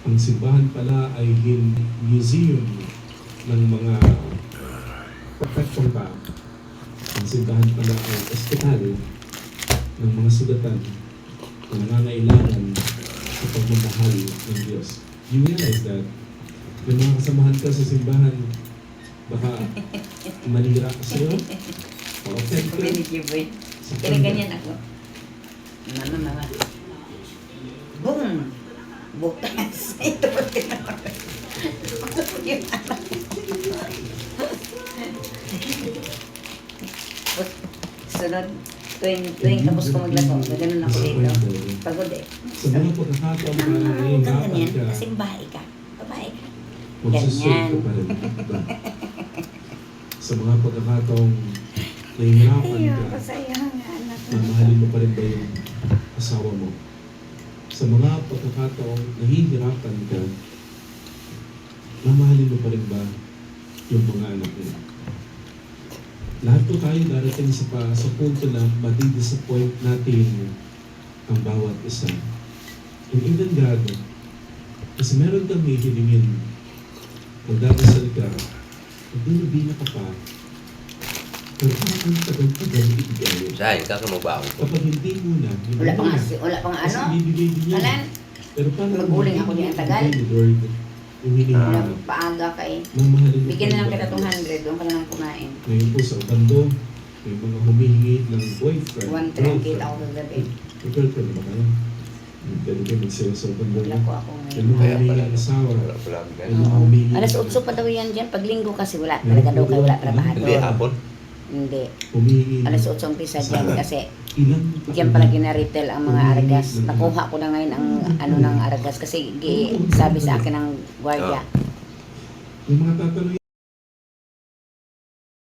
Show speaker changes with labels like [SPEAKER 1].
[SPEAKER 1] Ang simbahan pala ay museum ng mga perfectong tao. Ang simbahan pala ay ospital ng mga sugatan na nangangailangan sa pagmamahal ng Diyos. You realize that? Yung mga kasamahan ka sa simbahan, baka malira ka sa'yo, pa-offend ka,
[SPEAKER 2] Kaya ganyan ako. Mama. Boom! Bukas. Ito po tinawag. Yung anak. Sunod, tuwing tapos ko maglaro, gano'n ako dito. Pagod eh.
[SPEAKER 1] sa mga pagkakataon na
[SPEAKER 2] Huwag kang
[SPEAKER 1] nahihirapan
[SPEAKER 2] ganyan,
[SPEAKER 1] ka,
[SPEAKER 2] kasi babae ka. Babae ka.
[SPEAKER 1] magsusunod ka pa rin. Sa mga pagkakataong nahihirapan ka,
[SPEAKER 2] Masaya nga anak.
[SPEAKER 1] mamahalin mo pa rin ba yung asawa mo? Sa mga pagkakataong nahihirapan ka, mamahalin mo pa rin ba yung mga anak mo? Lahat po tayo darating sa punto na madi-disappoint natin ang bawat isa. And even God, kasi meron kang hihilingin, magdadasal ka, magdunubina ka pa, pero parang ang tagal-tagal ibigay.
[SPEAKER 3] Saan ka magbaon ko?
[SPEAKER 1] Kapag hindi mo na,
[SPEAKER 2] Wala pang
[SPEAKER 1] kasi
[SPEAKER 2] ano?
[SPEAKER 1] bibigay din yan.
[SPEAKER 2] Alan,
[SPEAKER 1] Pero parang
[SPEAKER 2] Maguling ako
[SPEAKER 1] hindi
[SPEAKER 2] niyan, tagal.
[SPEAKER 1] ibigay ni Lord yung hinihingi.
[SPEAKER 2] paaga ka eh.
[SPEAKER 1] Mamahalin mo
[SPEAKER 2] Bigyan na lang
[SPEAKER 1] pa
[SPEAKER 2] kita
[SPEAKER 1] rin ba?
[SPEAKER 2] 200, doon ka na lang kumain.
[SPEAKER 1] Ngayon po sa bando, may mga humihingi ng boyfriend,
[SPEAKER 2] 1 ang kita ko kagabi.
[SPEAKER 1] May girlfriend ba kayo? Pwede kayo magsayo sa bando.
[SPEAKER 2] Wala ko ako
[SPEAKER 1] May
[SPEAKER 2] ngayon.
[SPEAKER 1] mga
[SPEAKER 3] Kaya
[SPEAKER 1] humihingi
[SPEAKER 3] pala.
[SPEAKER 1] ng asawa.
[SPEAKER 3] Wala pala.
[SPEAKER 1] May mga humihingi.
[SPEAKER 2] Alas 8 pa daw yan dyan. Pag linggo kasi wala. Talaga daw kayo wala trabahador.
[SPEAKER 3] Hindi, hapon.
[SPEAKER 2] Hindi.
[SPEAKER 1] Humihingi ng
[SPEAKER 2] Alas 8 ang pisa dyan kasi
[SPEAKER 1] ilang
[SPEAKER 2] diyan pala ginaritel ang mga aragas. Nakuha ko na ngayon ang ano ng aragas kasi sabi sa akin ng gwardiya.
[SPEAKER 1] Yung mga tatanungin